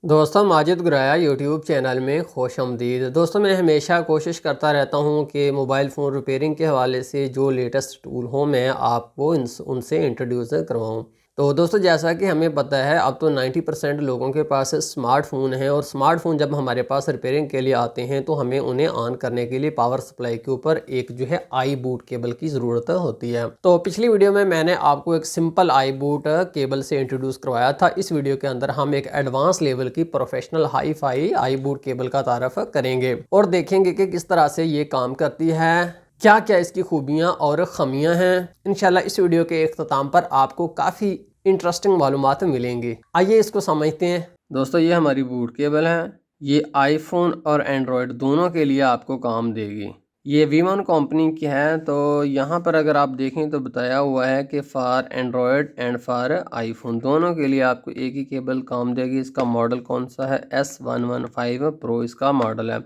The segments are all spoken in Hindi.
दोस्तों माजिद गुराया यूट्यूब चैनल में खुश आमदीद। दोस्तों मैं हमेशा कोशिश करता रहता हूं कि मोबाइल फ़ोन रिपेयरिंग के हवाले से जो लेटेस्ट टूल हों मैं आपको उनसे इंट्रोड्यूस करवाऊं। तो दोस्तों जैसा कि हमें पता है अब तो 90% लोगों के पास स्मार्टफ़ोन है और स्मार्टफ़ोन जब हमारे पास रिपेयरिंग के लिए आते हैं तो हमें उन्हें ऑन करने के लिए पावर सप्लाई के ऊपर एक जो है आई बूट केबल की ज़रूरत होती है। तो पिछली वीडियो में मैंने आपको एक सिंपल आई बूट केबल से इंट्रोड्यूस करवाया था। इस वीडियो के अंदर हम एक एडवांस लेवल की प्रोफेशनल हाई फाई आई बूट केबल का तारफ़ करेंगे और देखेंगे कि किस तरह से ये काम करती है, क्या क्या इसकी खूबियाँ और ख़मियाँ हैं। इंशाल्लाह इस वीडियो के इख्तिताम पर आपको काफ़ी इंटरेस्टिंग मालूमात मिलेंगी। आइए इसको समझते हैं। दोस्तों ये हमारी बूट केबल है, ये आईफोन और एंड्रॉयड दोनों के लिए आपको काम देगी। ये वी1 कंपनी की है। तो यहाँ पर अगर आप देखें तो बताया हुआ है कि for Android and for iPhone दोनों के लिए आपको एक ही केबल काम देगी। इसका मॉडल कौन सा है? S115 प्रो इसका मॉडल है।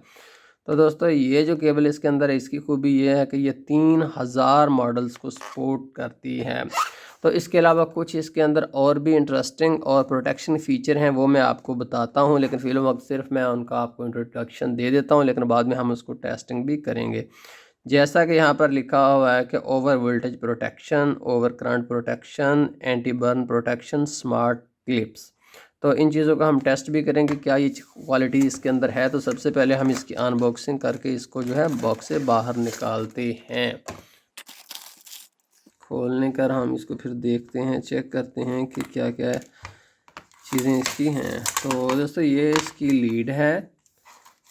तो दोस्तों ये जो केबल इसके अंदर है, इसकी खूबी ये है कि ये 3000 मॉडल्स को सपोर्ट करती है। तो इसके अलावा कुछ इसके अंदर और भी इंटरेस्टिंग और प्रोटेक्शन फ़ीचर हैं, वो मैं आपको बताता हूं, लेकिन फ़िलहाल वक्त सिर्फ मैं उनका आपको इंट्रोडक्शन दे देता हूं, लेकिन बाद में हम उसको टेस्टिंग भी करेंगे। जैसा कि यहाँ पर लिखा हुआ है कि over voltage protection, over current protection, anti burn protection, smart clips. तो इन चीज़ों का हम टेस्ट भी करेंगे क्या ये क्वालिटी इसके अंदर है। तो सबसे पहले हम इसकी अनबॉक्सिंग करके इसको जो है बॉक्स से बाहर निकालते हैं। खोलने कर हम इसको फिर देखते हैं, चेक करते हैं कि क्या क्या चीज़ें इसकी हैं। तो दोस्तों ये इसकी लीड है,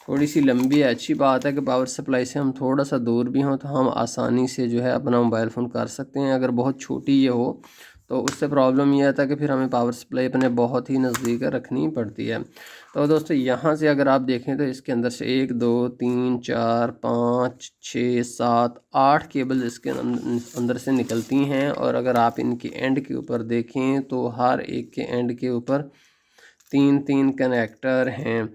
थोड़ी सी लंबी है। अच्छी बात है कि पावर सप्लाई से हम थोड़ा सा दूर भी हों तो हम आसानी से जो है अपना मोबाइल फ़ोन कर सकते हैं। अगर बहुत छोटी ये हो तो उससे प्रॉब्लम ये आता है कि फिर हमें पावर सप्लाई अपने बहुत ही नज़दीक रखनी पड़ती है। तो दोस्तों यहाँ से अगर आप देखें तो इसके अंदर से 1 2 3 4 5 6 7 8 केबल इसके अंदर से निकलती हैं। और अगर आप इनके एंड के ऊपर देखें तो हर एक के एंड के ऊपर 3 कनेक्टर हैं।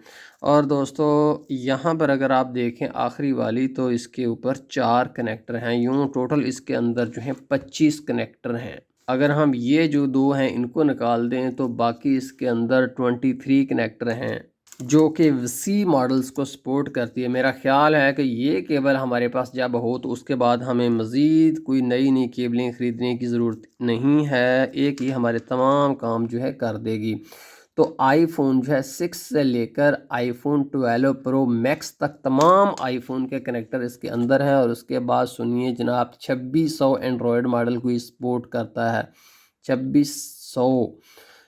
और दोस्तों यहाँ पर अगर आप देखें आखिरी वाली तो इसके ऊपर 4 कनेक्टर हैं। यूँ टोटल इसके अंदर जो है 25 कनेक्टर हैं। अगर हम ये जो दो हैं इनको निकाल दें तो बाकी इसके अंदर 23 कनेक्टर हैं, जो कि सी मॉडल्स को सपोर्ट करती है। मेरा ख्याल है कि ये केबल हमारे पास जब हो तो उसके बाद हमें मज़ीद कोई नई केबलें ख़रीदने की ज़रूरत नहीं है, एक ही हमारे तमाम काम जो है कर देगी। तो आईफोन जो है 6 से लेकर आईफोन 12 प्रो मैक्स तक तमाम आईफोन के कनेक्टर इसके अंदर हैं। और उसके बाद सुनिए जनाब 2600 एंड्रॉयड मॉडल को सपोर्ट करता है। 2600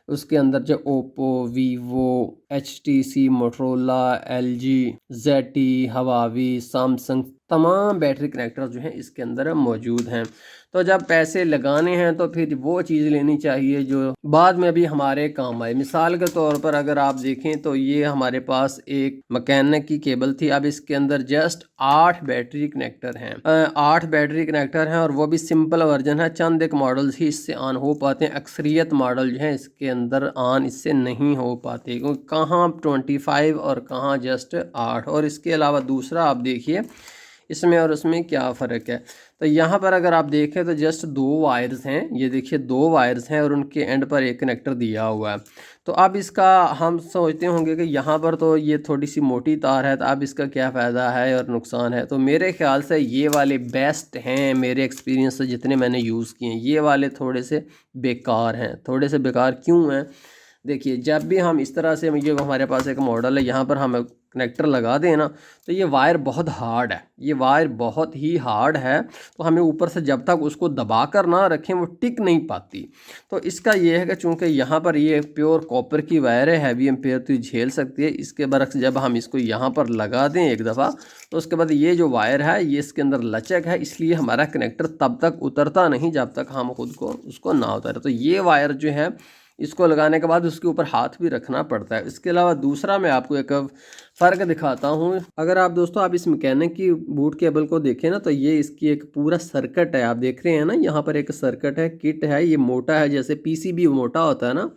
उसके अंदर जो Oppo, Vivo, HTC, Motorola, LG, ZTE, Huawei, Samsung तमाम बैटरी कनेक्टर जो हैं इसके अंदर मौजूद हैं। तो जब पैसे लगाने हैं तो फिर वो चीज़ लेनी चाहिए जो बाद में भी हमारे काम आए। मिसाल के तौर पर अगर आप देखें तो ये हमारे पास एक मैकेनिक की केबल थी, अब इसके अंदर जस्ट 8 बैटरी कनेक्टर हैं। 8 बैटरी कनेक्टर हैं और वो भी सिंपल वर्जन है। चंद एक मॉडल्स ही इससे ऑन हो पाते हैं, अक्सरियत मॉडल जो है इसके अंदर ऑन इससे नहीं हो पाते, क्योंकि कहाँ 25 और कहाँ जस्ट 8। और इसके अलावा दूसरा आप देखिए इसमें और उसमें क्या फ़र्क है। तो यहाँ पर अगर आप देखें तो जस्ट 2 वायर्स हैं, ये देखिए 2 वायर्स हैं और उनके एंड पर एक कनेक्टर दिया हुआ है। तो अब इसका हम सोचते होंगे कि यहाँ पर तो ये थोड़ी सी मोटी तार है, तो अब इसका क्या फ़ायदा है और नुकसान है। तो मेरे ख्याल से ये वाले बेस्ट हैं, मेरे एक्सपीरियंस से जितने मैंने यूज़ किए हैं। ये वाले थोड़े से बेकार हैं। थोड़े से बेकार क्यों हैं? देखिए जब भी हम इस तरह से, ये हमारे पास एक मॉडल है, यहाँ पर हम कनेक्टर लगा दें ना तो ये वायर बहुत हार्ड है, ये वायर बहुत ही हार्ड है। तो हमें ऊपर से जब तक उसको दबा कर ना रखें वो टिक नहीं पाती। तो इसका ये है कि चूँकि यहाँ पर ये प्योर कॉपर की वायर है, हैवी एम्पेयर तो ये झेल सकती है। इसके बरक्स जब हम इसको यहाँ पर लगा दें एक दफ़ा तो उसके बाद ये जो वायर है ये इसके अंदर लचक है, इसलिए हमारा कनेक्टर तब तक उतरता नहीं जब तक हम खुद को उसको ना उतारें। तो ये वायर जो है इसको लगाने के बाद उसके ऊपर हाथ भी रखना पड़ता है। इसके अलावा दूसरा मैं आपको एक फ़र्क दिखाता हूँ। अगर आप दोस्तों आप इस मैकेनिक की बूट केबल को देखें ना तो ये इसकी एक पूरा सर्किट है, आप देख रहे हैं ना, यहाँ पर एक सर्किट है, किट है। ये मोटा है, जैसे PCB मोटा होता है ना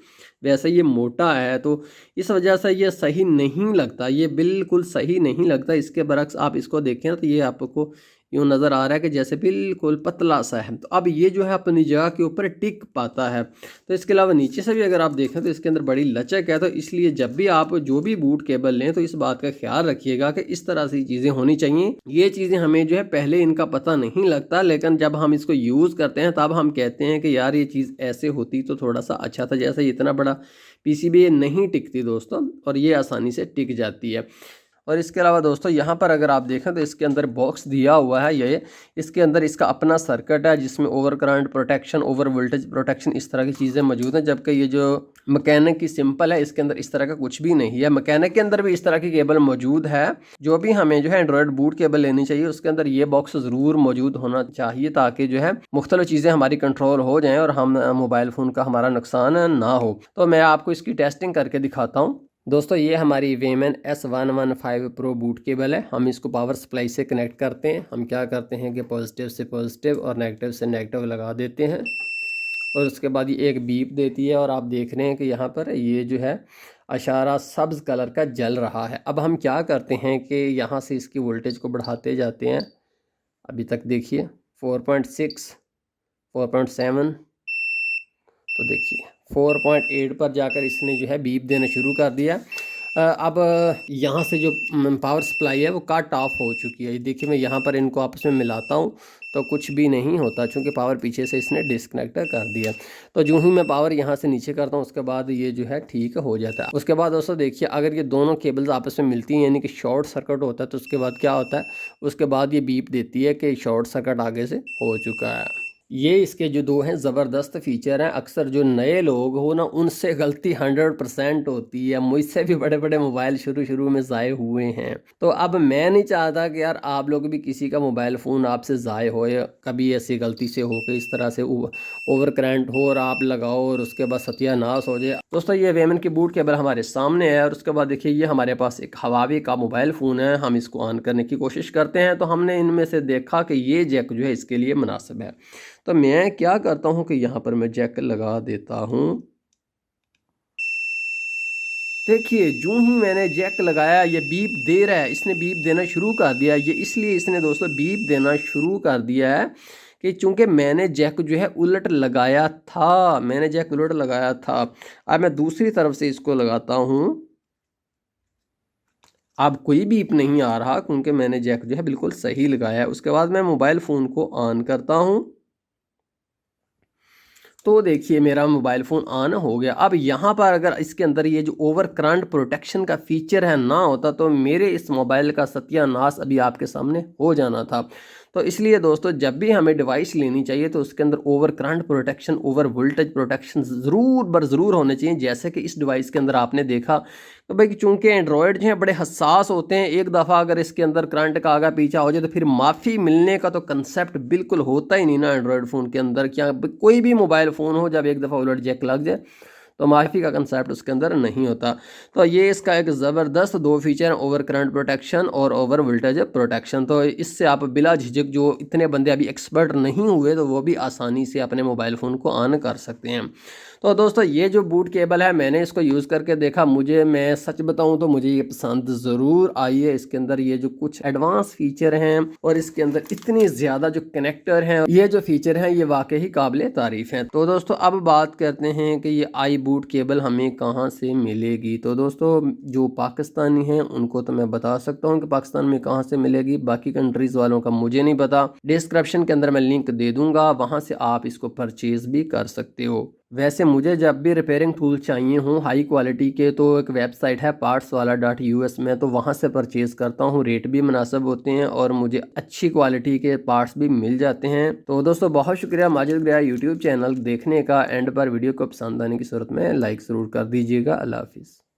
वैसे ये मोटा है। तो इस वजह से ये सही नहीं लगता, ये बिल्कुल सही नहीं लगता। इसके बरक्स आप इसको देखें ना तो ये आपको यूँ नज़र आ रहा है कि जैसे बिल्कुल पतला सा है। तो अब ये जो है अपनी जगह के ऊपर टिक पाता है। तो इसके अलावा नीचे से भी अगर आप देखें तो इसके अंदर बड़ी लचक है। तो इसलिए जब भी आप जो भी बूट केबल लें तो इस बात का ख्याल रखिएगा कि इस तरह से चीज़ें होनी चाहिए। ये चीज़ें हमें जो है पहले इनका पता नहीं लगता, लेकिन जब हम इसको यूज़ करते हैं तब हम कहते हैं कि यार ये चीज़ ऐसे होती तो थोड़ा सा अच्छा था। जैसे इतना बड़ा पीसीबी नहीं टिकती दोस्तों, और ये आसानी से टिक जाती है। और इसके अलावा दोस्तों यहाँ पर अगर आप देखें तो इसके अंदर बॉक्स दिया हुआ है, ये इसके अंदर इसका अपना सर्किट है जिसमें over current protection, over voltage protection, इस तरह की चीज़ें मौजूद हैं। जबकि ये जो मैकेनिक की सिंपल है इसके अंदर इस तरह का कुछ भी नहीं है। मैकेनिक के अंदर भी इस तरह की केबल मौजूद है। जो भी हमें जो है एंड्रॉयड बूट केबल लेनी चाहिए उसके अंदर ये बॉक्स ज़रूर मौजूद होना चाहिए, ताकि जो है मुख्तलिफ चीज़ें हमारी कंट्रोल हो जाएँ और हम मोबाइल फ़ोन का हमारा नुकसान ना हो। तो मैं आपको इसकी टेस्टिंग करके दिखाता हूँ। दोस्तों ये हमारी वेमन S115 प्रो बूट केबल है। हम इसको पावर सप्लाई से कनेक्ट करते हैं। हम क्या करते हैं कि पॉजिटिव से पॉजिटिव और नेगेटिव से नेगेटिव लगा देते हैं, और उसके बाद ये एक बीप देती है और आप देख रहे हैं कि यहाँ पर ये जो है इशारा सब्ज़ कलर का जल रहा है। अब हम क्या करते हैं कि यहाँ से इसकी वोल्टेज को बढ़ाते जाते हैं। अभी तक देखिए 4.6, 4.7, तो देखिए 4.8 पर जाकर इसने जो है बीप देना शुरू कर दिया। अब यहाँ से जो पावर सप्लाई है वो कट ऑफ हो चुकी है। देखिए मैं यहाँ पर इनको आपस में मिलाता हूँ तो कुछ भी नहीं होता, चूँकि पावर पीछे से इसने डिस्कनेक्ट कर दिया। तो जो ही मैं पावर यहाँ से नीचे करता हूँ उसके बाद ये जो है ठीक हो जाता है। उसके बाद दोस्तों देखिए अगर ये दोनों केबल्स आपस में मिलती हैं यानी कि शॉर्ट सर्किट होता है, तो उसके बाद क्या होता है, उसके बाद ये बीप देती है कि शॉर्ट सर्किट आगे से हो चुका है। ये इसके जो दो हैं ज़बरदस्त फ़ीचर हैं। अक्सर जो नए लोग हो ना उनसे गलती 100% होती है। मुझसे भी बड़े बड़े मोबाइल शुरू में ज़ाये हुए हैं। तो अब मैं नहीं चाहता कि यार आप लोग भी किसी का मोबाइल फ़ोन आपसे ज़ाये हो, या कभी ऐसी गलती से हो कि इस तरह से ओवर करंट हो और आप लगाओ और उसके बाद सत्यानाश हो जाए। दोस्तों ये वेमन की बूट केबल हमारे सामने है, और उसके बाद देखिए ये हमारे पास एक हवावी का मोबाइल फ़ोन है। हम इसको ऑन करने की कोशिश करते हैं तो हमने इनमें से देखा कि ये जैक जो है इसके लिए मुनासिब है। तो मैं क्या करता हूँ कि यहाँ पर मैं जैक लगा देता हूँ। देखिए जो ही मैंने जैक लगाया ये बीप दे रहा है, इसने बीप देना शुरू कर दिया। ये इसलिए इसने दोस्तों बीप देना शुरू कर दिया है कि चूंकि मैंने जैक जो है उलट लगाया था, मैंने जैक उलट लगाया था। अब मैं दूसरी तरफ से इसको लगाता हूँ, अब कोई बीप नहीं आ रहा क्योंकि मैंने जैक जो है बिल्कुल सही लगाया है। उसके बाद मैं मोबाइल फ़ोन को ऑन करता हूँ तो देखिए मेरा मोबाइल फ़ोन ऑन हो गया। अब यहाँ पर अगर इसके अंदर ये जो ओवर करंट प्रोटेक्शन का फ़ीचर है ना होता तो मेरे इस मोबाइल का सत्यानाश अभी आपके सामने हो जाना था। तो इसलिए दोस्तों जब भी हमें डिवाइस लेनी चाहिए तो उसके अंदर over current protection, over voltage protection ज़रूर होने चाहिए। जैसे कि इस डिवाइस के अंदर आपने देखा तो भाई चूंकि एंड्रॉयड जो है बड़े हसास होते हैं, एक दफ़ा अगर इसके अंदर करंट का आगा पीछा हो जाए तो फिर माफ़ी मिलने का तो कंसेप्ट बिल्कुल होता ही नहीं ना एंड्रॉयड फ़ोन के अंदर। क्या कोई भी मोबाइल फ़ोन हो, जब एक दफ़ा उलट जैक लग जाए तो माफ़ी का कंसेप्ट उसके अंदर नहीं होता। तो ये इसका एक ज़बरदस्त दो फीचर, ओवर करंट प्रोटेक्शन और ओवर वोल्टेज प्रोटेक्शन। तो इससे आप बिला झिझक, जो इतने बंदे अभी एक्सपर्ट नहीं हुए तो वो भी आसानी से अपने मोबाइल फ़ोन को ऑन कर सकते हैं। तो दोस्तों ये जो बूट केबल है मैंने इसको यूज़ करके देखा, मैं सच बताऊं तो मुझे ये पसंद ज़रूर आई है। इसके अंदर ये जो कुछ एडवांस फीचर हैं और इसके अंदर इतनी ज़्यादा जो कनेक्टर हैं, ये जो फीचर हैं ये वाकई काबिल तारीफ़ हैं। तो दोस्तों अब बात करते हैं कि ये आई बूट केबल हमें कहाँ से मिलेगी। तो दोस्तों जो पाकिस्तानी हैं उनको तो मैं बता सकता हूँ कि पाकिस्तान में कहाँ से मिलेगी, बाकी कंट्रीज़ वालों का मुझे नहीं पता। डिस्क्रिप्शन के अंदर मैं लिंक दे दूँगा, वहाँ से आप इसको परचेज़ भी कर सकते हो। वैसे मुझे जब भी रिपेयरिंग टूल चाहिए हों हाई क्वालिटी के तो एक वेबसाइट है partswala.us में, तो वहाँ से परचेज़ करता हूँ। रेट भी मुनासिब होते हैं और मुझे अच्छी क्वालिटी के पार्ट्स भी मिल जाते हैं। तो दोस्तों बहुत शुक्रिया माजिद गया यूट्यूब चैनल देखने का। एंड पर वीडियो को पसंद आने की सूरत में लाइक ज़रूर कर दीजिएगा। अल्लाह हाफिज़।